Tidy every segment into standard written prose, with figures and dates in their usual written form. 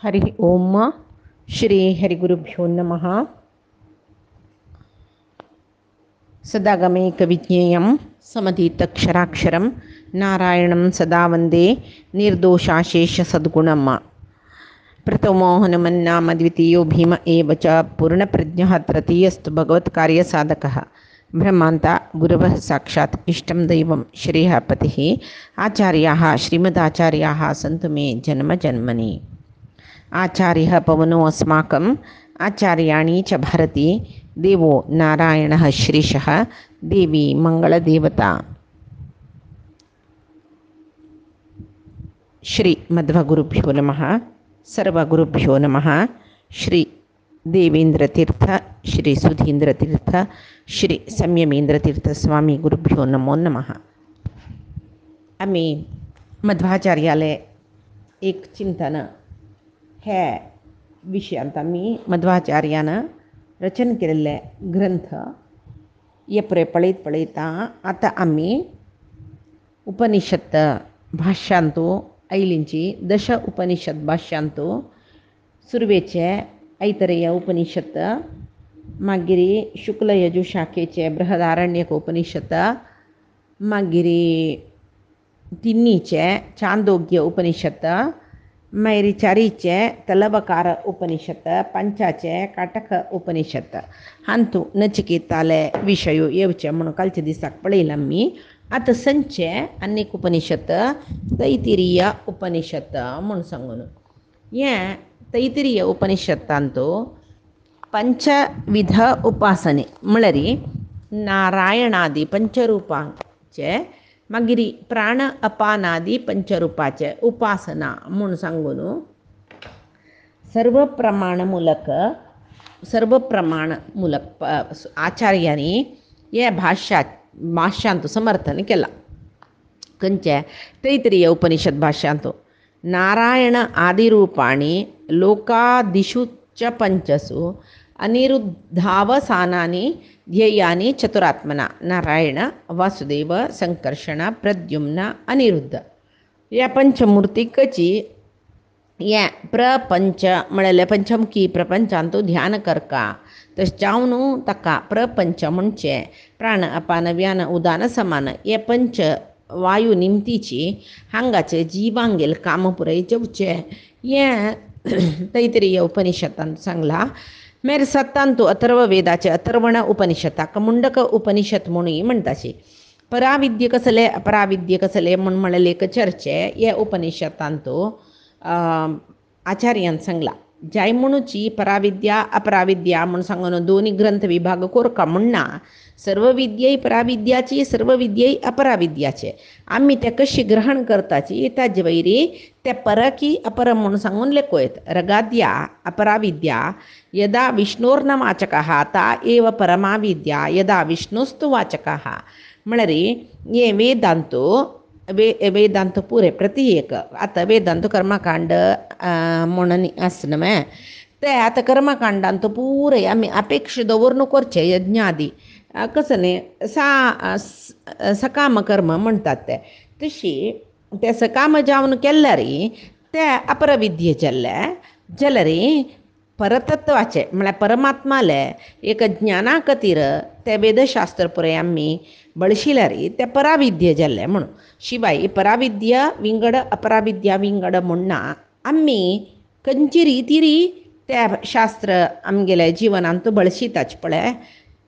हरि ओम श्री हरिगुरुभ्यो नमः। सदागमैकविज्ञेयं समतीतक्षराक्षरं नारायणं सदा वन्दे निर्दोषाशेषसद्गुणम्। प्रथमो हनुमन्नाम द्वितीयो भीम एव च पूर्णप्रज्ञः तृतीयस्तु भगवत्कार्यसाधकः। ब्रह्मान्त गुरवः साक्षात् इष्टं दैवं श्रीः पतिः आचार्याः श्रीमदाचार्याः सन्तु मे जन्मजन्मनि। आचार्यः पवनो अस्माकम् आचार्याणि च भारती देवो नारायणः श्रीशः देवी मंगलदेवता। श्री मध्वगुरुभ्यो नमः। सर्वगुरुभ्यो नमः। श्री देवेंद्रतीर्थ श्री सुधींद्रतीर्थ श्री संयमेंद्रतीर्थ स्वामी गुरुभ्यो नमो नमः। आम्ही मध्वाचार्यालय एक चिंतन ह्या विषयांत आम्ही मध्वाचार्यानं रचन केलेले ग्रंथ येपरे पळयता आता आम्ही उपनिषत् भाष्यांतू ऐलींची दश उपनिषद भाष्यांतू सुरवेचे ऐतरेय उपनिषत् मागिरी शुक्ल यजु शाखेचे बृहदारण्यक उपनिषत् मागिरी तिन्नीचे चांदोग्य उपनिषत् मागीर चारीचे तलबकार उपनिषत् पंचाचे काटक उपनिषत् हांतू नचिकेताले विषयो येवचे म्हणून कालचे दिसाक पळयला आमी। आतां संचे अनेक उपनिषत् तैतिरीय उपनिषत् म्हणून सांगून हे तैतिरीय उपनिषत्तांतू पंचविध उपासने म्हळ्यार नारायणादी पंचरूपांचे मागीर प्राण अपानादी पंचरूपाचे उपासना म्हणून सांगून सर्व प्रमाण मूलक आचार्यांनी हे भाष्यांत समर्थन केला। खंयचे तैत्तिरीय उपनिषद भाष्यांत नारायण आदिरूपाणी लोकादिषु च पंचसु अनिरुद्धावसानानि ध्येयानि चतुरात्मना नारायण वासुदेव संकर्षण प्रद्युम्न अनिरुद्ध या पंचमूर्तिकची या प्रपंच म्हळ्यार पंचमुखी प्रपंचांतू ध्यान करका तशें जावन ताका प्रपंच म्हणचे प्राण अपान व्यान उदान समान हे पंच वायू निमतीची हांगाचे जिवांगेल काम पुरय जेवचे हे तैत्तिरीय उपनिषदांत सांगला। मागीर सत्तांतू अथर्व वेदाचे अथर्वण उपनिषदाक मुंडक उपनिषद म्हणून म्हणटाशी पराविद्य कसले अपराविद्य कसले म्हण म्हणले एक चर्चे हे उपनिषदांतू आचार्यान सांगला। जाय म्हणूची पराविद्या अपराविद्या म्हण सांगून दोन्ही ग्रंथ विभाग कोरका म्हणना सर्व विद्ये पराविद्याची सर्व विद्ये अपराविद्याचे आम्ही त्या कशी ग्रहण करताची ताजे वैरी त्या पर की अपर म्हणून सांगून लेखोयत। रगाद्या अपराविद्या यदा विष्णोर्न वाचकः ता एव परमा विद्या यदा विष्णुस्तु वाचकः म्हळ्यार हे वेदांत पुरे प्रति एक आता वेदांत कर्मकांड म्हणून आसनमे ते आता कर्मकांडांत पुरे आमी अपेक्षा दवरून करचे यज्ञादी कसं न्ही सकाम कर्म म्हणटात ते तशी ते सकाम जावन केल्यार ते अपरविद्ये जाल्यार परतत्वाचे म्हळ्यार परमात्माले एक ज्ञाना खातीर ते वेदशास्त्र पुरे आमी बळशिल्यार ते पराविद्ये जाल्ले म्हणून शिवाय पराविद्या विंगड अपराविद्या विंगड म्हणना आमी खंयची रितीरी ते शास्त्र आमगेल्या जिवनांत बळशिताच पळय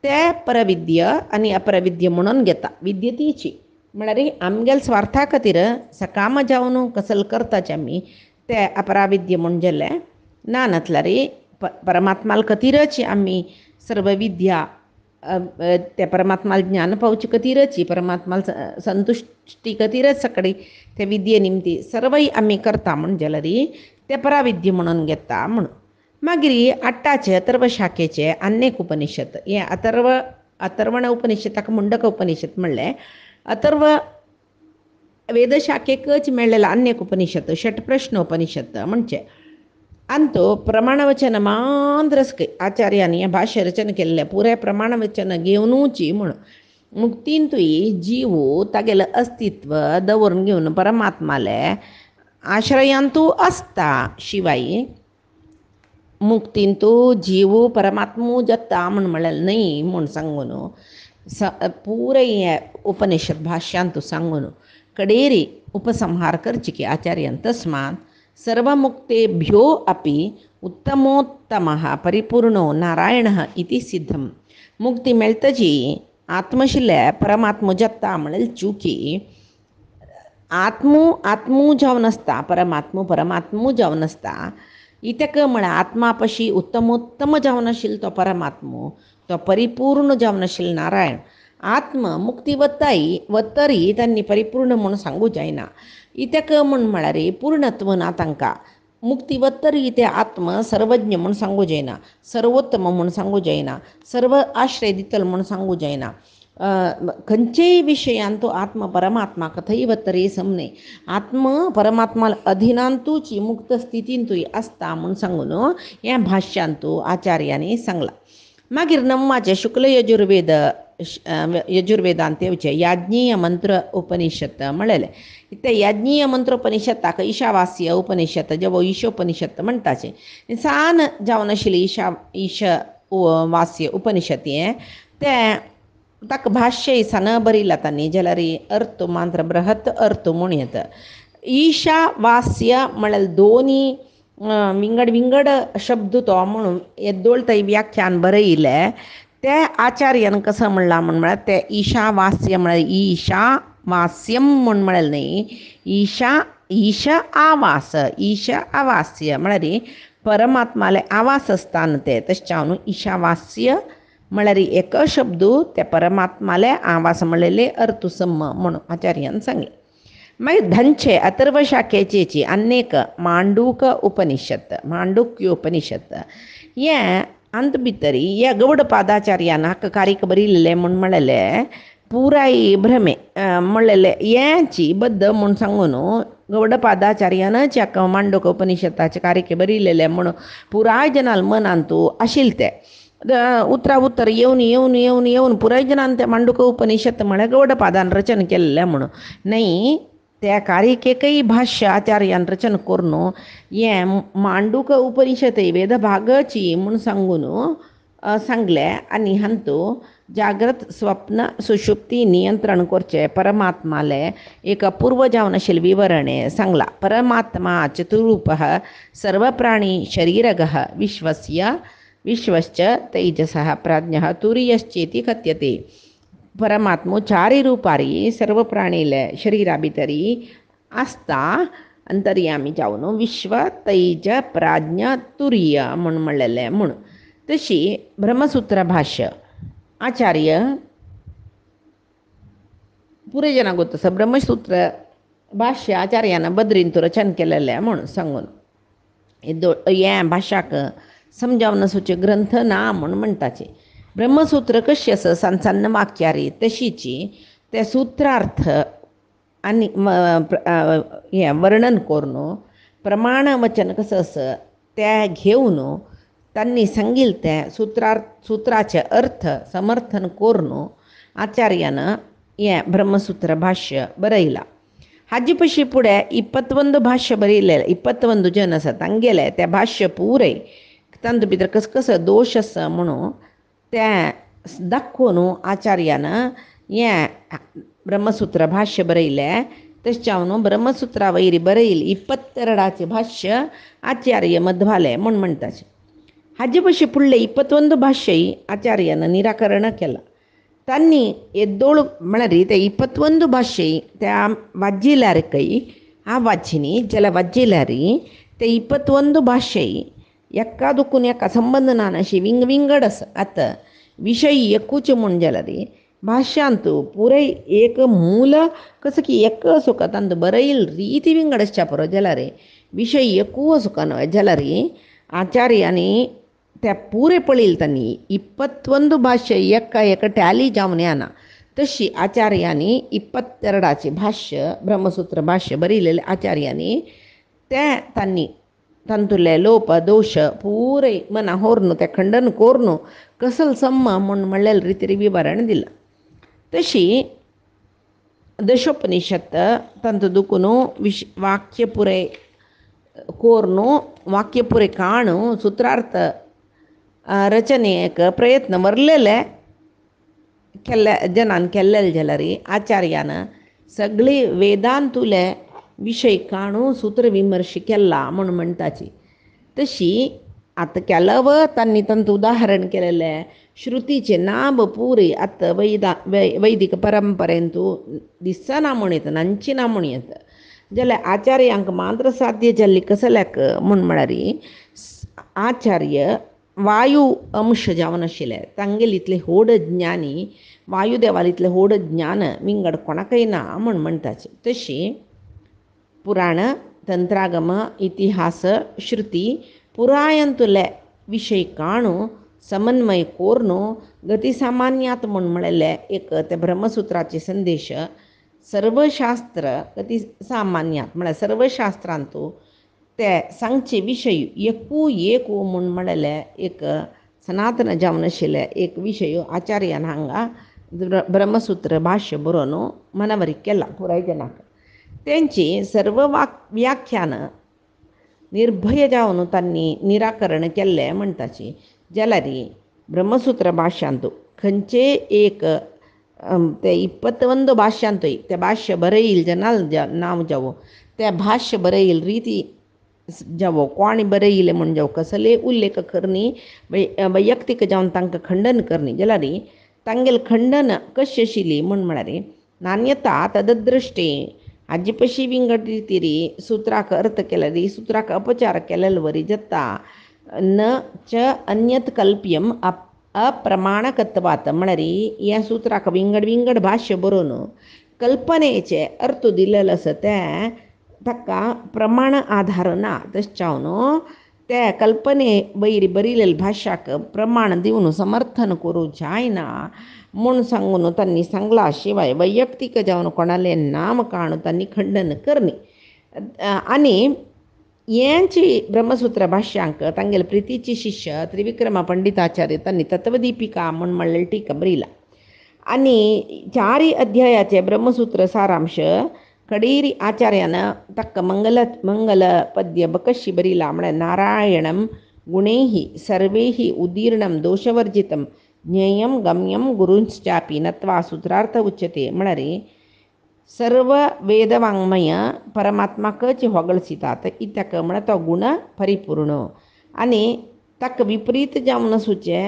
ते परविद्य आनी अपरविद्य म्हणून घेता विद्य तीची म्हळ्यार आमगेल स्वार्था खातीर सकाम जावन कसल करताचे आमी ते अपराविद्य म्हण जाले ना नातल्यार परमात्माल खातीरच आमी सर्व विद्या ते परमात्माल ज्ञान पावचे खातीरच परमात्माल संतुष्टी खातीरच सकाळी ते विद्ये निमती सर्वय आमी करता म्हण जाल्यार ते पराविद्य म्हणून घेता म्हणून मागीर आठाचे अथर्व शाखेचे अनेक उपनिषद हे अथर्वण उपनिषदाक मुंडक उपनिषद म्हणले अथर्व वेदशाखेकच मेळ्ळेला अनेक उपनिषद षटप्रश्न उपनिषद म्हणचे अंतो प्रमाणवचन मांद्रस आचार्यांनी भाष्य रचन केल्ले पुरे प्रमाणवचन घेवनूची म्हण मुक्तींतूय जीव तागेलें अस्तित्व दवरून घेवन परमात्माले आश्रयांतू असता शिवाय मुक्तींतू जीव परमात्मू जत्ता म्हण म्हळेल नाही म्हूण सांगून पुरय हें उपनिषद भाश्यांतू सांगून कडेरी उपसंहार करची आचार्यान तस्मात् सर्वमुक्तेभ्यो अपि उत्तमोत्तमः परिपूर्णो नारायणः इति सिद्धम. मुक्ती मेळतजी आत्मशिले परमात्मो जत्ता म्हळेल चुकी आत्मू जावन आसता परमात्मू जावन आसता इतक म्हळ्यार आत्मापशी उत्तमोत्तम जावन आशिल्लो तो परमात्मो तो परिपूर्ण जावन आशिल्लो नारायण आत्म मुक्ती वत्तरी तांणी परिपूर्ण म्हणून सांगू जायना इतक म्हळ्यार पूर्णत्व ना तांकां मुक्ती वत्तरी ते आत्म सर्वज्ञ म्हणून सांगू जायना सर्वोत्तम म्हणून सांगू जायना सर्व आश्रय दितल म्हणून सांगू जायना खंयचेय विशयांतू आत्म परमात्मा कथैव तरी समने आत्म परमात्मा अधीनांतूच मुक्त स्थितींतूय आसता म्हणून सांगून ह्या भाश्यांतू आचार्यांनी सांगला. मागीर नवमाचे शुक्ल यजुर्वेदांत येवचे याज्ञीय मंत्र उपनिषद म्हळेले ते याज्ञीय मंत्र उपनिषदाक ईशावास्य उपनिषद जे ईशोपनिषद म्हणटाचे सान जावन आशिल्ली ईशवास्य उपनिषद हें ते ताका भाष्य सन बरयला तांणी जाल्यार अर्थ मात्र बृहत अर्थ म्हूण येता. ईशावास्य म्हळ्यार दोनी विंगड शब्द तो म्हणून येद्दोळ थंय व्याख्यान बरयले ते आचार्यान कसं म्हणला म्हळ्यार ते ईशावास्य म्हळ्यार ईशावास्यम म्हूण म्हळेल न्ही ईश आवास्य म्हळ्यार परमात्माले आवास आसता ते तशें न्हू ईशावास्य म्हळ्यार एक शब्द त्या परमात्माले आवास म्हणलेले अर्थसम म्हणून आचार्यान सांगले. मागीर धंचे अथर्व शाखेची अनेक मांडूक्य उपनिषद हें अंत भितरी हे गौडपादाचार्यान हाका कारीक बरयलेले म्हूण म्हळेले पुराय भ्रमे म्हणलेले हेची बद्द म्हूण सांगून गौडपादाचार्यानच हाका मांडूक्य उपनिषदाचे कारिके बरयलेले म्हणून पुराय जनाल मनांतू आशिल्ले ते उत्तर येवन पुराय जनान ते मांडूक्य उपनिषद म्हळ्यार गौडपादान रचन केल्लें म्हणून नाही त्या कारिकेकय भाष्य आचार्यान रचन करून हें मांडूक्य उपनिषद वेदभागाची म्हूण सांगून सांगले आनी हांतू जागृत स्वप्न सुषुप्ती नियंत्रण करचे परमात्माले एक अपूर्व जावन आशिल्ले विवरणे सांगला. परमात्मा चतुरूपः सर्वप्राणी शरीरगः विश्वश्च तैजसः प्राज्ञः तुरीयश्चेति कथ्यते. परमात्मो चारी रूपारी सर्व प्राणीले शरीरा भितरी आसता अंतर्यामी जावन विश्व तैज प्राज्ञ तुरीय म्हूण म्हणलेले म्हूण. तशी ब्रह्मसूत्र भाष्य आचार्य पुरे जनाक गोत ब्रह्मसूत्र भाष्य आचार्यान बद्रींतू रचन केलेले म्हूण सांगून हें भाशाक समजावन सूचे ग्रंथ ना म्हूण म्हणटाचे. ब्रह्मसूत्र कशी आसा सन्न वाक्यारी तशीची ते सूत्रार्थ आनी हें वर्णन करून प्रमाण वचन कसं आसा ते घेवन तांणी सांगिल्ले ते सुत्राचे अर्थ समर्थन करून आचार्यान हें ब्रह्मसूत्र भाष्य बरयला. हाजे पशी फुडें 21 भाष्य बरयलेले 21 जन आसा तांगेले ते भाष्य पुरय तांतूं भितर कसं दोश आसा म्हणून तें दाखोवन आचार्यान हें ब्रह्मसूत्र भाष्य बरयलें. तशें ब्रह्मसूत्रा वयरी बरयिल्लें 22 भाष्य आचार्य मध्वाले म्हूण म्हणटाचे. हाजे पशी फुडलें 21 भाष्यय आचार्यान निराकरण केलां. तांणी येद्दोळ म्हळ्यार ते 21 भाष्यय त्या वाज्जिल्यारकय वाज्जिनी जाल्यार वाज्जिल्यार ते 21 भाष्यय एका दुखून एका संबंध ना अशी विंगड आतां विशय एकूच म्हूण जाल्यार भाष्यांतू पुराय एक मूल कसं की एक सुका तांतू बरयिल्ली रीती विंगड आसच्या पुरो जाल्यार विशय एकू सुका न्हय जाल्यार आचार्यांनी त्या पुरे पळयले तांणी 21 भाष्य एक टॅली जावन येना तशी आचार्यांनी 22 भाष्य ब्रह्मसूत्र भाष्य बरयलेले आचार्यांनी ते तांणी तांतुले लोप दोश पुरे मना होरन ते खंडन कोरून कसल सम्म म्हूण म्हणलेले रितीरी विवरण दिलां. तशी दशोपनिषद तांतू दुखून वाक्य पुरे कोर्नु वाक्य पुरे काणु सूत्रार्थ रचनेक प्रयत्न वरलेले केल्ले जनान केल्लेले जाल्यार आचार्यान सगळी वेदांतुले विशय काणू सूत्र विमर्श केला म्हणून म्हणटाची. तशी आतां केलं व तांणी तांतूं उदाहरण केलेलें श्रुतीचे नाब पुरे आतां वैदिक परंपरेंतू दिसना म्हूण येता, नांची ना म्हूण येता. जाल्यार आचार्यांक मात्र साध्य जाल्ली कसल्याक म्हळ्यार आचार्य वायू अंश जावन आशिल्ले. तांगेले इतले व्हड ज्ञानी वायुदेवाल इतलें व्हड ज्ञान विंगड कोणाकय ना म्हूण म्हणटाचे. तशी पुराण तंत्रागम इतिहास श्रुती पुरायंतुले विशय काणू समन्वय कोरनु गतिसामान्यात म्हूण म्हळेले एक ते ब्रह्मसूत्राचे संदेश सर्व शास्त्र गती सामान्यात म्हळ्यार सर्व शास्त्रांतू ते सांगचे विशय एकू एक म्हूण म्हळेले एक सनातन जावन आशिल्ले एक विशय आचार्यान हांगा ब्रह्मसूत्र भाष्य बरोवन मनावरी केला पुराय जनाक. तेंची सर्व व्याख्यान निर्भय जावन तांणी निराकरण केल्लें म्हणटाची. जाल्यार ब्रह्मसूत्र भाश्यांतू खंयचे एक ते 21 भाश्यांतूय ते भाष्य बरयिल्लें जनाल नांव जावो ते भाष्य बरयिल्ले रीती जावो कोणी बरयिल्लें म्हूण जावो कसले उल्लेख करनी वैयक्तीक जावन तांकां खंडन करनी जाल्यार तांगेले खंडन कशी आशिल्ली म्हळ्यार नान्यता तददृश्टे हाजे पशी विंगड रितीरी सुत्राक अर्थ केल्यार सुत्राक अपचार केलेले वरी जाता न च अन्यत कल्प्यम अप्रमाणकत्वात म्हळ्यार ह्या सुत्राक विंगड विंगड भाष्य बरोवन कल्पनेचे अर्थ दिलेलो आसा ते ताका प्रमाण आधार ना. तशें ते कल्पने वयर बरयलेल्या भाश्याक प्रमाण दिवन समर्थन करूं जायना म्हूण सांगून तांणी सांगला. शिवाय वैयक्तीक जावन कोणाले नाम काणून तांणी खंडन करनी. आनी हेंची ब्रह्मसूत्र भाश्यांक तांगेले प्रितीचे शिष्य त्रिविक्रम पंडिताचार्य तांणी तत्वदीपिका म्हूण म्हणलेली टिका बरयला. आनी 4 अध्यायाचे ब्रह्मसूत्र सारांश कडेरी आचार्यान ताका मंगल पद्य बकशी बरयला. म्हळ्यार नारायणम गुणैः सर्वैः उदीर्णं दोषवर्जितं ज्ञेयं गम्यं गुरुंश्चापि नत्वा सूत्रार्थ उच्यते. म्हळ्यार सर्व वेदवाङ्मय परमात्माकच होगळसितात इत्याक म्हळ्यार तो गुण परिपूर्ण आनी ताका विपरीत जावन सुचे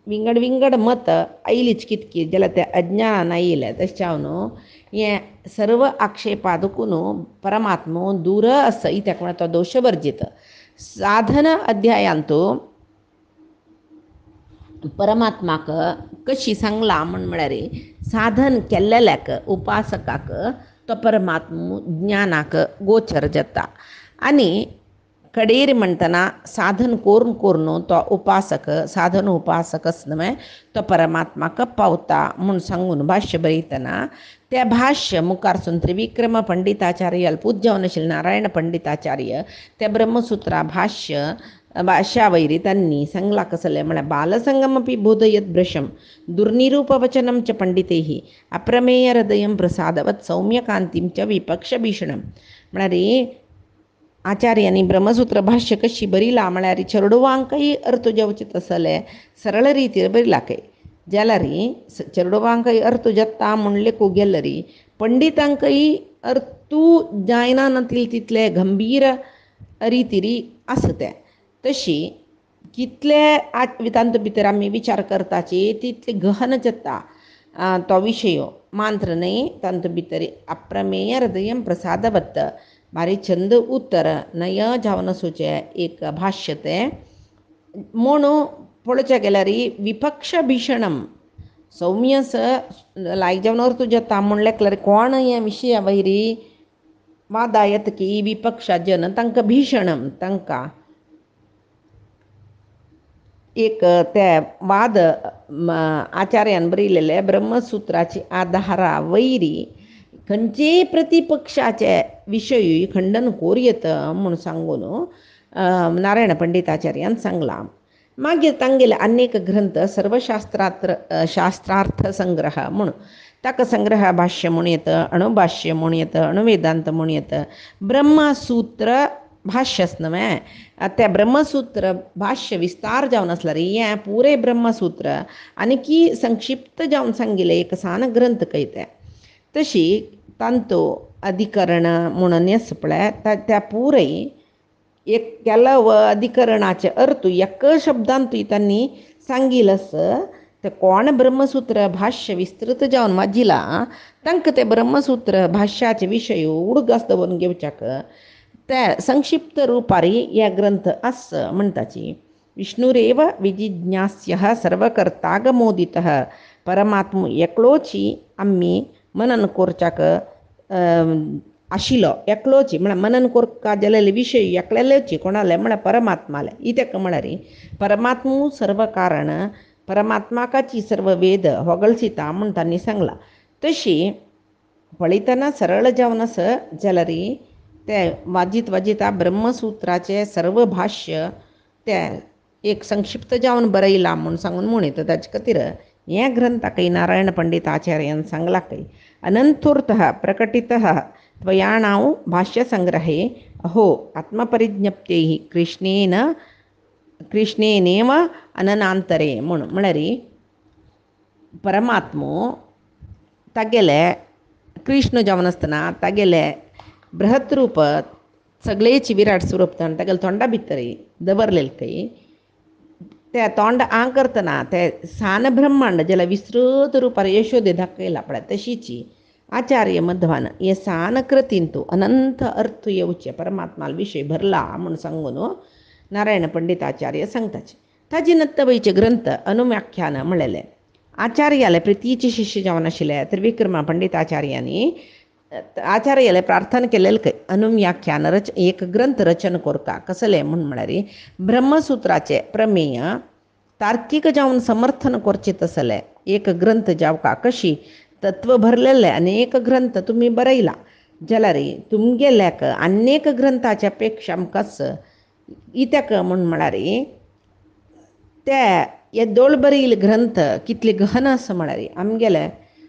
विंगड विंगड मत आयलीच कितकी जाल्यार ते अज्ञानान आयिल्ले. तशें जावन हे सर्व आक्षेपा दुखून परमात्मो दूर आसा इत्याक म्हळ्यार तो दोशवर्जीत. साधन अध्यायांतू परमात्माक कशी सांगला म्हळ्यार साधन केल्ल्याक उपासकाक तो परमात्मो ज्ञानाक गोचर जाता. आनी कडेर म्हणटना साधन करून करून तो उपासक साधन उपासक न्हय तो परमात्माक पावता म्हूण सांगून भाष्य बरयतना ते भाष्य मुखारसून त्रिविक्रम पंडिताचार्य पूज्य जावन आशिल्ले नारायण पंडिताचार्य ते ब्रह्मसूत्रा भाष्या वैरी तांणी सांगला कसलें म्हळ्यार बालसंगमपि बोधयत भ्रशं दुर्निरूपवचनं च पंडितैः अप्रमेय हृदयं प्रसादवत सौम्यकांतीं च विपक्षभीषणं. म्हळ्यार आचार्यांनी ब्रह्मसूत्र भाष्य कशी बरयला म्हळ्यार चेडवांकय अर्थ जावचे तसले सरळ रितीर बरयला काय जाल्यार चेडवांकय अर्थ जाता म्हणलें गेल्यार पंडितांकय अर्थू जायना तितले गंभीर रितीरी आसा ते. तशी कितले वेदांत भितर आमी विचार करताची तितले गहन जाता तो विशय मात्र न्हय. तांत भितर अप्रमेय हृदयं प्रसादवत बारी छंद उत्तर नय जावन सुचे एक भाष्य ते म्हूण पळोवचें गेल्यार विपक्ष भीषणम सौम्य लायक जावन अर्थ जाता म्हणल्यार कोण हे विशया वयरी वादा येता की विपक्षा जन तांकां भीषणम तांकां एक ते वाद आचार्यान बरयलेले ब्रह्मसूत्राची आधारा वयरी खंयचेय प्रतिपक्षाचे विशय खंडन कोरयत म्हूण सांगून नारायण पंडिताचार्यान सांगला. मागीर तांगेले अनेक ग्रंथ शास्त्रार्थ संग्रह म्हूण ताका संग्रह भाष्य म्हूण येता, अणुभाष्य म्हूण येता, अणुवेदांत म्हूण येता, ब्रह्मसूत्र भाष्य असणं त्या ब्रह्मसूत्र भाष्य विस्तार जावन असला रे हें पुरे ब्रह्मसूत्र आनी की संक्षिप्त जावन सांगिल्लें एक सान ग्रंथ कयते तशी तांतो अधिकरण म्हणून येस पळय त्या पुरे एक ಕೆಲವು अधिकरणाचे अर्थ एक शब्दांतूय त्यांनी सांगिलस ते कोण ब्रह्मसूत्र भाष्य विस्तृत जावन वाजिला तांकां ते ब्रह्मसूत्र भाष्याचे विशय उडगास दवरून घेवच्याक ते संक्षिप्त रुपारी हे ग्रंथ आस म्हणटाची विष्णुरेव विजिज्ञास्य सर्वकर्तागमोदितः परमात्मा एकलोची आम्ही मनन कोरच्याक आशिलो एकलोची म्हळ्यार मनन कोरका जालेले विशय एकलेलेची कोणाले म्हळ्यार परमात्माले इतेक म्हळ्यार परमात्मू सर्व कारण परमात्माकाची सर्व वेद होगळसिता म्हण तांणी सांगला तशी पळयतना सरळ जावन आस जाल्यार ते वाजीत वाजिता ब्रह्मसूत्राचे सर्व भाष्य ते एक संक्षिप्त जावन बरयला म्हूण सांगून म्हणयता ताचे खातीर हे ग्रंथाकय नारायण पंडित आचार्यान सांगलाकय अनंतोर्थः प्रकटितः त्वयाणां भाष्यसंग्रहे अहो आत्मपरिज्ञप्त्यैः कृष्णेनेव अननांतरे म्हणून म्हळ्यार परमात्मो तागेले कृष्ण जावन आसतना तागेले बृहत रूप सगळेची विराट स्वरूप तागेले तोंडा भितर दवरलेले खंय ते तोंड आ करतना ते सान ब्रह्मांड जाल्यार विस्तृत रुपार यशोदे दाखयला पळय तशीची आचार्य मध्वान हे सान कृतींतू अनंत अर्थ येवचे परमात्माल विशय भरला म्हूण सांगून नारायण पंडित आचार्य सांगताचे ताजी नत्तबईचे ग्रंथ अनुव्याख्यान म्हणलेले आचार्याले प्रितीचे शिष्य जावन आशिल्ले त्रिविक्रमा पंडित आचार्यांनी आचार्याले प्रार्थना केलेले अनुव्याख्यान एक ग्रंथ रचन कोरता कसले म्हळ्यार ब्रह्मसूत्राचे प्रमेय तार्कीक जावन समर्थन करचे तसले एक ग्रंथ जावका कशी तत्व भरलेले अनेक ग्रंथ तुम्ही बरयला जाल्यार तुमगेल्याक अनेक ग्रंथाच्या पेक्षा आमकांच इत्याक म्हळ्यार ते हे दोळ बरयले ग्रंथ कितले गहन आसा म्हळ्यार आमगेले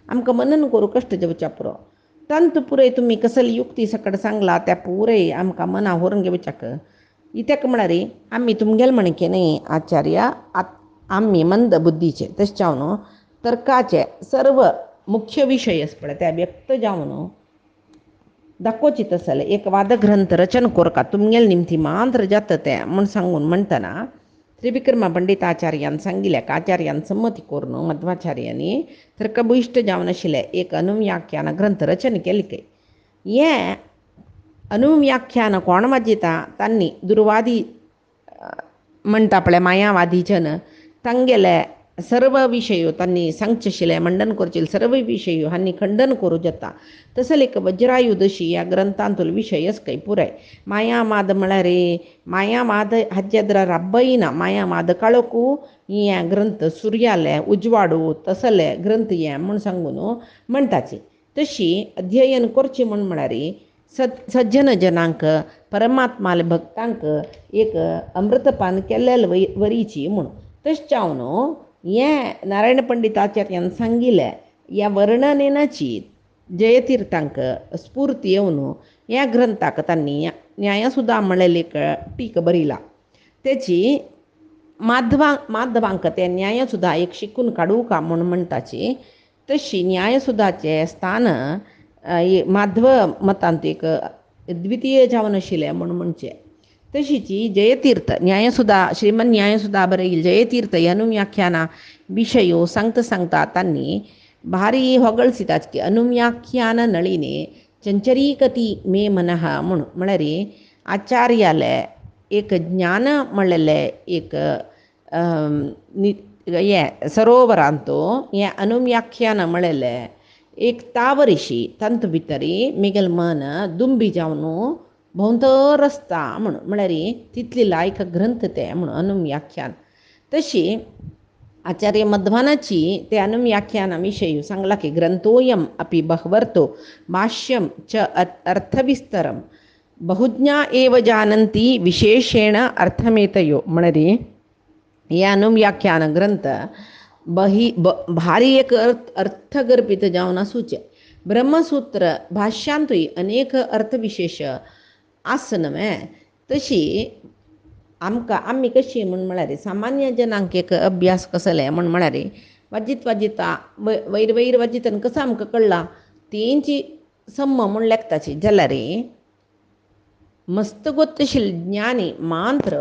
आमकां मनन करूं कश्ट जावच्या पुरो तंत पुरे तुम्ही कसली युक्ती सकट सांगला त्या पुरे आमकां मना व्हरून घेवच्याक इत्याक म्हळ्यार आमी तुमगेले म्हणके न्ही आचार्य आमी मंद बुद्धीचे तशें जावन तर्काचे सर्व मुख्य विशय आसा पळय त्या व्यक्त जावन दाखोवची तसले एक वादग्रंथ रचन कोरका तुमगेले निमती मात्र जाता तें म्हूण सांगून म्हणटना त्रिविक्रमा पंडित आचार्यान सांगिल्ल्याक आचार्यान संमती करून मध्वाचार्यांनी तर्कभुइश्ट जावन आशिल्ले एक अनुव्याख्यान ग्रंथ रचन केले हे अनुव्याख्यान कोण वाजिता तांणी दुर्वादी म्हणटा पळय मायावादी जन तांगेले सर्व विशय तांणी सांगचे आशिल्ले मंडन करचे सर्व विशय हांणी खंडन करूं जाता तसले एक वज्रायुधशी ह्या ग्रंथांतलो विशय आसा पुराय मायामाद म्हळ्यार मायामाद हाजेद्र रब्बयना मायामाद काळोखू हे ग्रंथ सुर्याले उजवाडू तसले ग्रंथ हे म्हूण सांगून म्हणटाचे तशी अध्ययन करचें म्हळ्यार सज्जन जनांक परमात्माले भक्तांक एक अमृतपान केल्ले वरीची म्हूण तशें जावन हे नारायण पंडित आचार्यान सांगिल्ले ह्या वर्णनेनाची जयतीर्थांक स्फूर्ती येवन ह्या ग्रंथाक तांणी न्यायसुधा म्हणलेली टीक बरयला तेची माधवांक ते न्यायसुधा एक शिकून काडूं का म्हूण म्हणटाची तशी न्यायसुधाचे स्थान माधव मतांत एक द्वितीय जावन आशिल्लें म्हूण म्हणचें तशीची जयतीर्थ न्यायसुधा श्रीमन न्यायसुधा बरयिल्ली जयतीर्थ अनुव्याख्याना विशयो सांगता तांणी भारी होगळसिताच की अनुव्याख्यान नळिने चंचरीकती मे मनः म्हूण म्हळ्यार आचार्याले एक ज्ञान म्हणलेले एक हे सरोवरांतो हे अनुव्याख्यान म्हणलेले एक तावरिशी तंत भितरी मिगल मन दुंबी जावन भोंवतर आसता म्हूण म्हळ्यार तितली लायक ग्रंथ ते म्हूण अनुव्याख्यान तशी आचार्य मध्वानाची ते अनुव्याख्याना विशय सांगला की ग्रंथोयम अपि बह्वर्तो भाष्यम च अर्थविस्तरम बहुज्ञा एव जानन्ति विशेषेण अर्थमेतयो म्हळ्यार हे अनुव्याख्यान ग्रंथ भारी एक अर्थगर्भित जावन आसूचे ब्रह्मसूत्र भाष्यांतूय अनेक अर्थविशेष आसन तशी आमी कशी म्हण म्हळ्यार सामान्य जनांक एक अभ्यास कसले म्हण म्हळ्यार वाजीत वाजिता वयर वयर वाजितना कसं आमकां कळला तेंची सम्म म्हूण लेखताची जाल्यार मस्तगोत्तशील ज्ञानी मात्र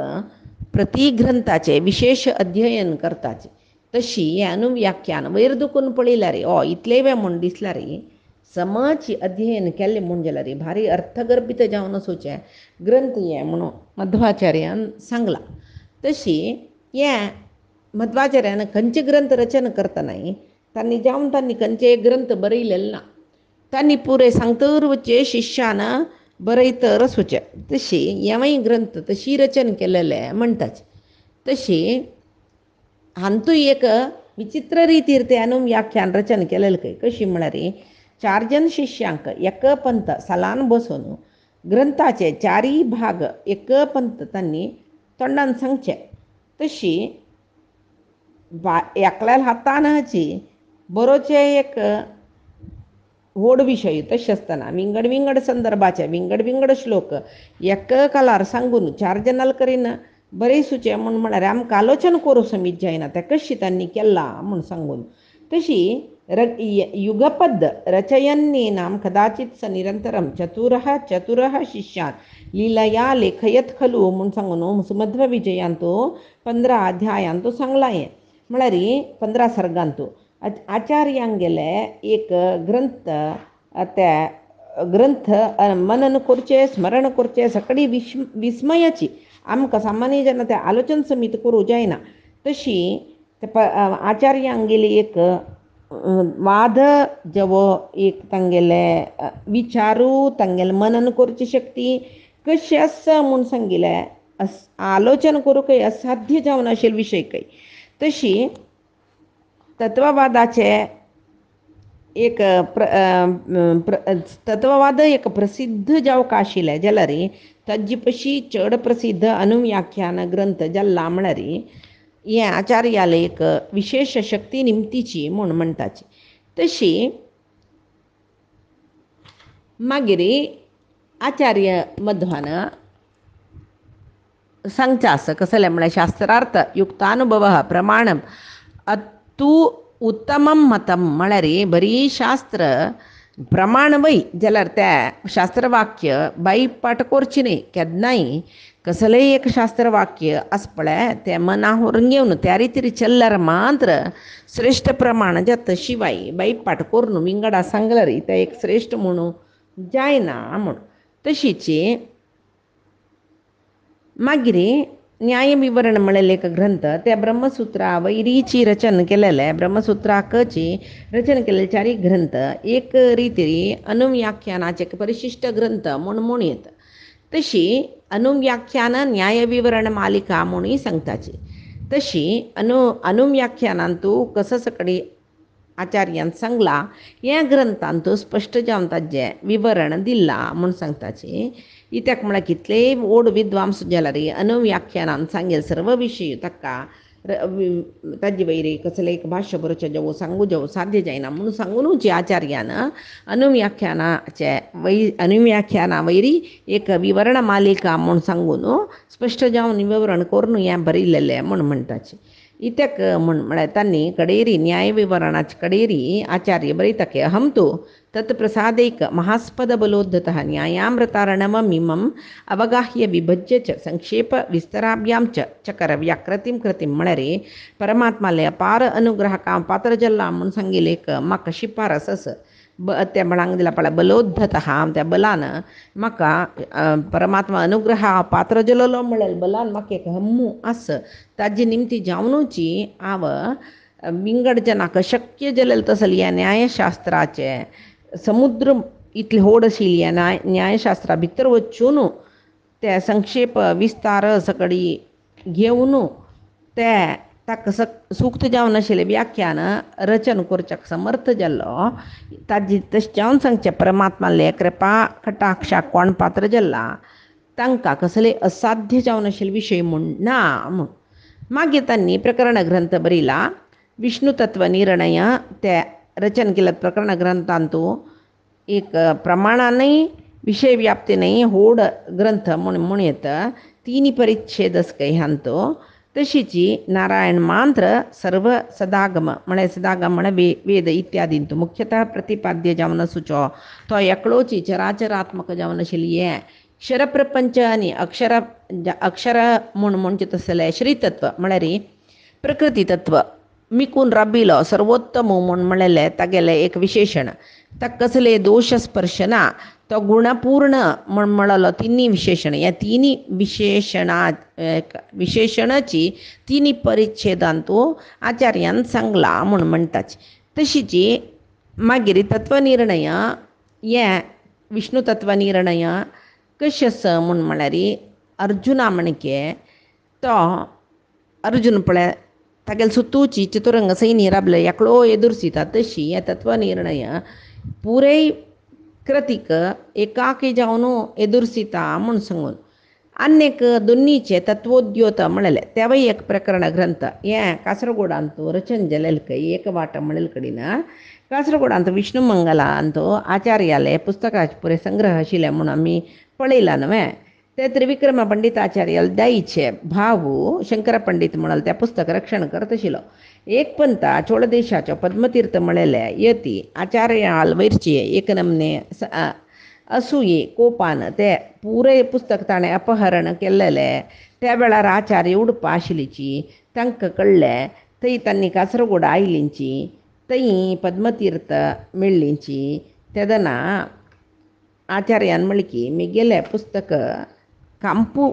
प्रतिग्रंथाचे विशेष अध्ययन करताचे तशी हें अनुव्याख्यान वयर दुखून पळयल्यार इतले वेळ म्हूण दिसल्यार समची अध्ययन केल्लें म्हूण जाल्यार भारी अर्थगर्भित जावन वचोवचें ग्रंथ हे म्हणून मध्वाचार्यान सांगलां. तशी हें मध्वाचार्यान खंयचे ग्रंथ रचना करतनाय तांणी खंयचे एक ग्रंथ बरयलेले ना. तांणी पुरे सांगतर वचचे शिश्यान बरयतरच वचचें. तशी हेवूय ग्रंथ तशी रचना केलेले म्हणटाचे. तशी हांतूय एक विचित्र रितीर तें अनुव्याख्यान रचना केलेलें खंय कशी म्हळ्यार 4 जन शिश्यांक एक पंथ सालान बसून ग्रंथाचे 4 भाग एक पंथ तांणी तोंडान सांगचे. तशी एकल्याल्या हातान हाची बरोवचे एक व्हड विशय तशें आसतना विंगड विंगड संदर्भाचे विंगड विंगड श्लोक एक कालार सांगून 4 जनाल करीन बरयसुचें म्हूण म्हळ्यार आमकां आलोचना करूं समीत जायना तें कशी तांणी केलां म्हूण सांगून. तशी युगपद् रचयन्नेनां कदाचित् स निरंतरं चतुरः शिष्यान् लीलया लेखयत खलु म्हूण सांगून सुमध्वविजयांतू 15 अध्यायांतू सांगलां. हें म्हळ्यार 15 सर्गांतू आचार्यांगेले एक ग्रंथ त्या ग्रंथ मनन करचे स्मरण करचे सकडी विस्मयाची आमकां सामान्य जेन्ना ते आलोचन समीत करूं जायना. तशी आचार्यांगेली एक वाद जेवो एक तांगेले विचारू तांगेले मनन करची शक्ती कशी आसा म्हूण सांगिल्ले आलोचन करूंकय असाध्य जावन आशिल्ले विशय खंय. तशी तत्ववादाचे एक तत्ववाद एक प्रसिद्ध जावंक आशिल्लें जाल्यार ताजे पशी चड प्रसिद्ध अनुव्याख्यान ग्रंथ जाल्ला म्हळ्यार हें आचार्याले एक विशेष शक्ती निमतीची म्हूण म्हणटाची. तशी मागीर आचार्य मध्वान सांगचें आसा कसलें म्हळ्यार शास्त्रार्थ युक्तानुभव प्रमाणम अतू उत्तमम मतम म्हळ्यार बरी शास्त्र प्रमाण वय जाल्यार त्या शास्त्रवाक्य बायपाट करची न्ही. केन्नाय कसलेंय एक शास्त्रवाक्य आसा पळय तें मना व्हरून घेवन त्या रितीर चल्ल्यार मात्र श्रेश्ठ प्रमाण जाता. शिवाय बायपाट करून विंगडा सांगल्यार तें एक श्रेश्ठ म्हणून जायना म्हूण. तशीच मागीर न्याय विवरण म्हणलेले एक ग्रंथ त्या ब्रह्मसूत्रा वैरीची रचना केलेले ब्रह्मसूत्राची रचना केलेले 4 ग्रंथ एक रितीर अनुव्याख्यानाचे एक परिशिष्ट ग्रंथ म्हूण येता. तशी अनुव्याख्यान न्याय विवरण मालिका म्हणून सांगताची. तशी अनुव्याख्यानांतू कसं सकडी आचार्यान सांगला ह्या ग्रंथांतू स्पश्ट जावन ताजें विवरण दिलां म्हूण सांगताची. इत्याक म्हळ्यार कितलेय व्हड विद्वांस जाल्यार अनुव्याख्यानान सांगेल सर्व विशय ताका ताजे वयरी कसले एक भाश्य बरोवचें जेवो सांगू जेवो साध्य जायना म्हणून सांगूनच आचार्यान अनुव्याख्याना वयरी एक विवरण मालिका म्हूण सांगून स्पश्ट जावन विवरण करून हें बरयलेलें म्हूण म्हणटाची. इत्याक म्हळ्यार तांणी कडेरी न्याय विवरणाचे कडेरी आचार्य बरयताके अहम तु तत्प्रसादैक महास्पद बलोद्धतः न्यायामृतारणममिमम् अवगाह्य विभज्य च संक्षेप विस्तराभ्यां चकर व्याकृतिं कृतिं म्हळ्यार परमात्माले अपार अनुग्रहाक पात्र जल्ला म्हूण सांगिल्ले एक म्हाका शिफारस आसा. त्या बळांक दिला पळय बलोद्धतः त्या बलान म्हाका परमात्मा अनुग्रहा पात्र जल्लो म्हळ्यार बलान म्हाका एक हम्मू आसा. ताजे निमती जावनूच हांव विंगड जनाक शक्य जालें तसले ह्या न्यायशास्त्राचे समुद्र इतले व्हड आशिल्ली ह्या न्यायशास्त्रा भितर वचून ते संक्षेप विस्तार सकडी घेवन ते ताका सूक्त जावन आशिल्लें व्याख्यान रचन करच्याक समर्थ जाल्लो. ताजी तशें जावन सांगचें परमात्माले कृपा कटाक्षाक कोण पात्र जाल्ला तांकां कसले असाध्य जावन आशिल्ले विशय म्हूण ना म्हूण. मागीर तांणी प्रकरण ग्रंथ बरयला विष्णु तत्व निर्णय त्या रचन केल्या प्रकरण ग्रंथांतू एक प्रमाणानय विषय व्याप्ती नाही होड ग्रंथ म्हणून येतं तिन्ही परिच्छेदच काही हांतो तशीची नारायण मांत्र सर्व सदागम म्हणे सदागम म्हणे वेद इत्यादींतू मुख्यतः प्रतिपाद्य जावन सुचो तो एकलोची चराचरात्मक जावन आशिल्ली हे क्षरप्रपंच आनी अक्षर म्हणचे तसले श्रीतत्व म्हळ्यार प्रकृती तत्व मिकून राबिलो सर्वोत्तम म्हूण म्हणलेले तागेले एक विशेषण ताका कसले दोश स्पर्श ना तो गुणपूर्ण म्हण म्हणलो तिन्ही विशेषण ह्या तिन्ही विशेषणाची तिन्ही परिच्छेदांतू आचार्यान सांगला म्हूण म्हणटाच तशीची मागीर तत्वनिर्णय हे विष्णू तत्वनिर्णय कशें आसा म्हूण म्हळ्यार अर्जुना म्हणके तो अर्जुन पळय तागेले सुतूची चतुरंग सैनी राबले एकलो एदुरसिता तशी हे तत्वनिर्णय पुरय कृतीक एकाकी जावन एदुरसिता म्हूण सांगून आनीक दोनीचे तत्वोद्योत म्हणले तेवय एक प्रकरण ग्रंथ हे कासरगोडांतू रचन जालेले खंय एक वाट म्हणले कडेन कासरगोडांत विष्णू मंगलांतू आचार्याले पुस्तकाचे पुरे संग्रह आशिल्ले म्हूण आमी पळयला न्हय ते त्रिविक्रम पंडिताचार्याल दाईचे भाऊ शंकर पंडित म्हणल त्या पुस्तक रक्षण करत आशिल्लो एक पंता चोळ देशाचो पद्मतीर्थ म्हणलेले यती आचार्याल वयरची एक नमने असूये कोपान ते पुरे पुस्तक ताणें अपहरण केल्लेले त्या वेळार आचार्य उडपा आशिल्लीची तांकां कळ्ळें थंय तांणी कासरगोड आयलींची थंय पद्मतीर्थ मेळ्ळींची तेदना आचार्यान म्हणलें की मिगेले पुस्तक कांपू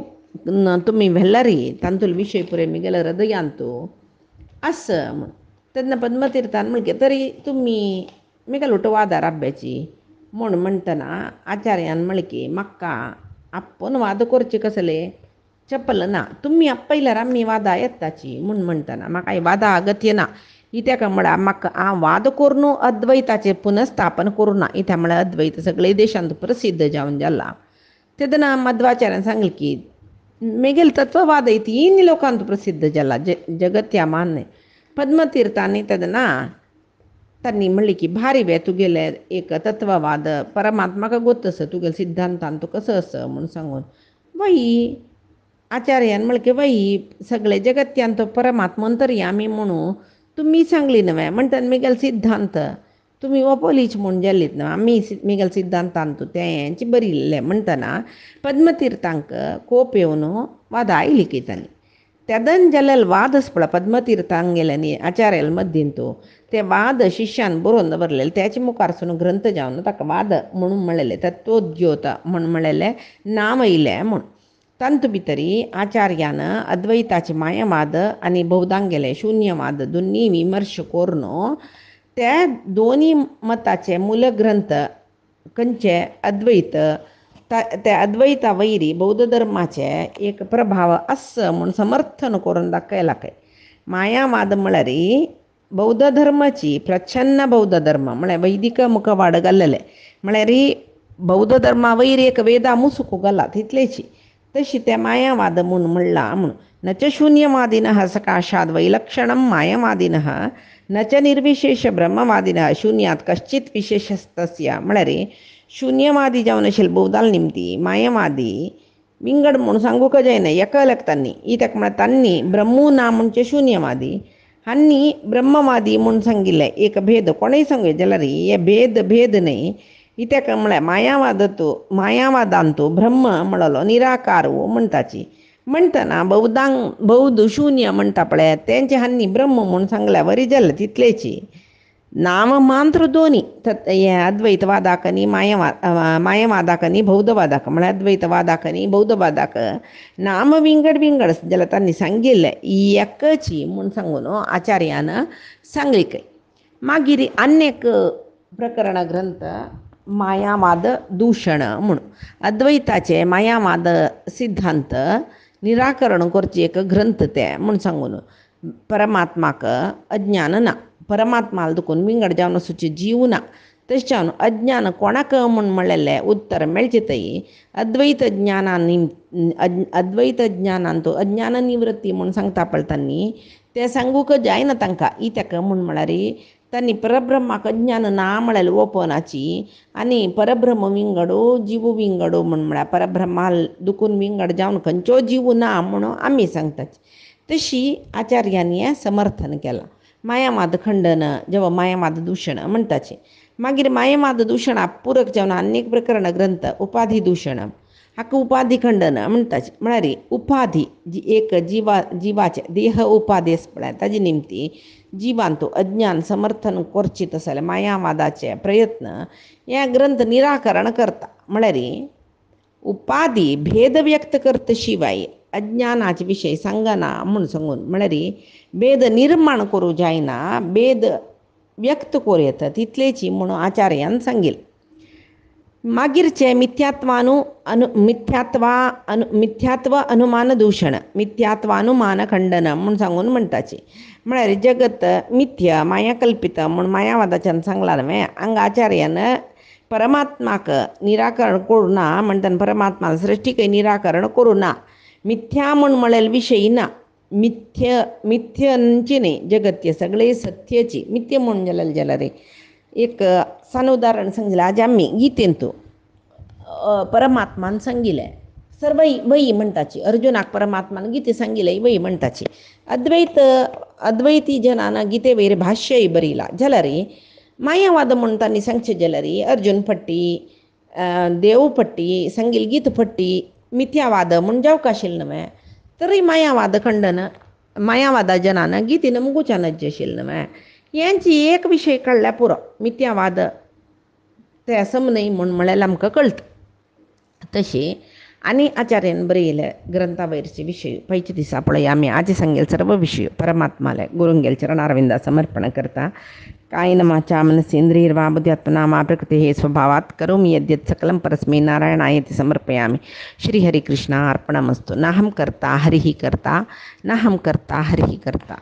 तुमी व्हेल्लारी तांतूल विशय पुरे मिगेले हृदयांतू आस म्हण तेन्ना पद्मतीर्थान म्हणके तरी तुमी मिगेल उठ वादार आब्याची म्हूण म्हणटना आचार्यान म्हणलें की म्हाका आप्पून वाद करचे कसले चपल ना तुमी आपयल्यार आमी वादा येताची म्हूण म्हणटना म्हाका वादा अगत्य ना इत्याक म्हळ्यार म्हाका हांव वाद करून अद्वैताचें पुनस्थापन करूं ना इत्या म्हळ्यार अद्वैत सगळे देशांत प्रसिद्ध जावन जाला तेदना मध्वाचार्यान सांगलें की मेगेल तत्ववाद तीन लोकांत प्रसिद्ध जाला जगत्या मान्य पद्मतीर्थांनी तेदना तांणी म्हणलें की भारी वे तुगेले एक तत्ववाद परमात्माका गोत तुगेले सिद्धांतान तूं कसो आसा म्हूण सांगून वही आचार्यान म्हणलें की वही सगळे जगत्यान तो परमात्मंतर्यामी म्हणून तुमी सांगली न्हय म्हणटा मिगेल सिद्धांत तुमी ओपोलीच म्हूण जाल्लीत न्हय आमी मिगेल सिद्धांतांतू तेंची बरिल्ले म्हणटना पद्मतीर्थांक कोप येवन वाद आयली की तांणी तेदन जाल्ले वाद आसा पळय पद्मतीर्थांक गेल्यांनी आचार्याल मद्दींतू ते वाद शिश्यान बरोवन दवरलेले त्याचे मुखारसून ग्रंथ जावन ताका वाद म्हणून म्हणलेले तत्वोद्योत म्हूण म्हणलेले नांव येयलें म्हूण तांतू भितरी आचार्यान अद्वैताचे मायावाद आनी बौद्धांगेले शून्यवाद दोनी विमर्श करून ते दोनी मताचे मूलग्रंथ खंयचे अद्वैत ते अद्वैता वैरी बौद्ध धर्माचे एक प्रभाव आसा म्हूण समर्थन करून दाखयला काय मायावाद म्हळ्यार बौद्ध धर्माची प्रच्छन्न बौद्ध धर्म म्हळ्यार वैदिक मुखवाड घाल्लेले म्हळ्यार बौद्ध धर्मा वयर एक वेदा मुसूक घाला तितलेची तशी ते मायावाद म्हूण म्हणला म्हूण न च शून्यवादिनः सकाशाद वैलक्षणं मायावादिनः न च निर्विशेष ब्रह्मवादिनः शून्यात कश्चित विशेषस्तस्य म्हळ्यार शून्यवादी जावन आशिल्ले बौद्धाल निमती मायावादी विंगड म्हूण सांगूक जायना एकलक तांणी इत्याक म्हळ्यार तांणी ब्रह्मू ना म्हणजे शून्यवादी हांणी ब्रह्मवादी म्हूण सांगिल्ले एक भेद कोणेय सांगूं जाल्यार हे भेद न्हय इत्याक म्हळ्यार मायावादांतू ब्रह्म म्हणलो निराकारू म्हणटाची म्हणटना बौद्ध शून्य म्हणटा पळय तेंचे हांणी ब्रह्म म्हूण सांगल्या बरी जालें तितलेची नाम मांत्र दोनी हे अद्वैतवादाक आनी मायावादाक आनी बौद्धवादाक म्हळ्यार अद्वैतवादाक आनी बौद्धवादाक नाम विंगड जाल्यार तांणी सांगिल्लें एकची म्हूण सांगून आचार्यान सांगली खंय मागीर आनीक प्रकरण ग्रंथ मायावाद दूषण म्हूण अद्वैताचे मायावाद सिद्धांत निराकरण करचे एक ग्रंथ ते म्हूण सांगून परमात्माक अज्ञान ना परमात्माला दुखून विंगड जावन वचूचे जीव ना तशें जावन अज्ञान कोणाक म्हूण म्हणलेलें उत्तर मेळचें थंय अद्वैत ज्ञानांतू अज्ञान निवृत्ती म्हूण सांगता पळय तांणी तें सांगूक जायना तांकां इत्याक म्हूण म्हळ्यार त्यांनी परब्रह्माक ज्ञान ना म्हळ्यार ओपनाची आनी परब्रह्म विंगडो जीव विंगडो म्हळ्यार परब्रह्माल दुखून विंगड जावन खंयच्यो जीव ना म्हणून आमी सांगतात. तशी आचार्यांनी हें समर्थन केलां. मायावाद खंडन जेव्हा मायावाद दूषण म्हणटाचे. मागीर मायावाद दूषणा पूरक जावन अनेक प्रकरण ग्रंथ उपाधी दूषण हाका उपाधी खंडन म्हणटाचे. म्हळ्यार उपाधी जी एक जिवाचे देह उपाधी आसा पळय ताजे निमती जिवान तो अज्ञान समर्थन करचीत जाल्यार मायावादाचे प्रयत्न हे ग्रंथ निराकरण करता. म्हळ्यार उपाधी भेद व्यक्त करता शिवाय अज्ञानाचे विशय सांगना म्हणून सांगून म्हळ्यार भेद निर्माण करूं जायना, भेद व्यक्त करूं येता तितलेची म्हणून आचार्यान सांगिल्लें. मागीरचे मिथ्यात्व अनुमान दूषण मिथ्यात्वानुमान खंडन म्हणून सांगून म्हणटाचे. म्हळ्यार जगत मिथ्य माया कल्पित म्हणून मायावादाच्यान सांगलां न्हय. हांगा आचार्यान परमात्माक निराकरण करूं ना म्हणटा. परमात्मा सृष्टीक निराकरण करूं ना. मिथ्या म्हणून म्हळ्यार विशयी ना. मिथ्यंची न्ही जगत सगळे सत्याची मिथ्य म्हणून जाल्यार एक सान उदाहरण सांगितलें. आज आमी गीतेन तूं परमात्मान सांगिल्लें सर्व वही म्हणटाची. अर्जुनाक परमात्मान गीते सांगिल्लें वही म्हणटाची. अद्वैती जनान गीते वयर भाष्यय बरयलां जाल्यार मायावाद म्हणून तांणी सांगचें जाल्यार अर्जुन पट्टी देव पट्टी सांगिल्ली गीत पट्टी मिथ्यावाद म्हणून जावंक आशिल्लें न्हय. तरी मायावाद खंडन मायावादा जनान गीतेन मुगोवच्या नज्य आशिल्लें न्हय. यांची एक विशय कळ्ळ्यार पुरो. मिथ्यावाद ते सम न्हय म्हळ्यार आमकां कळटा. तशें आनी आचार्यान बरयले ग्रंथा वयरचे विशय पयचे दिसा पळय आमी आज सांगेल सर्व विशय परमात्माले गुरुंगेल चरणारविंदा समर्पण करता. कायेन वाचा मनसेन्द्रियैर्वा बुद्ध्यात्मना मा प्रकृतेः स्वभावात् करोमि यद्यत् सकलं परस्मै नारायणायेति समर्पयामि. श्रीहरिकृष्ण अर्पणमस्तु. नाहं कर्ता हरिः कर्ता नाहं कर्ता हरिः कर्ता.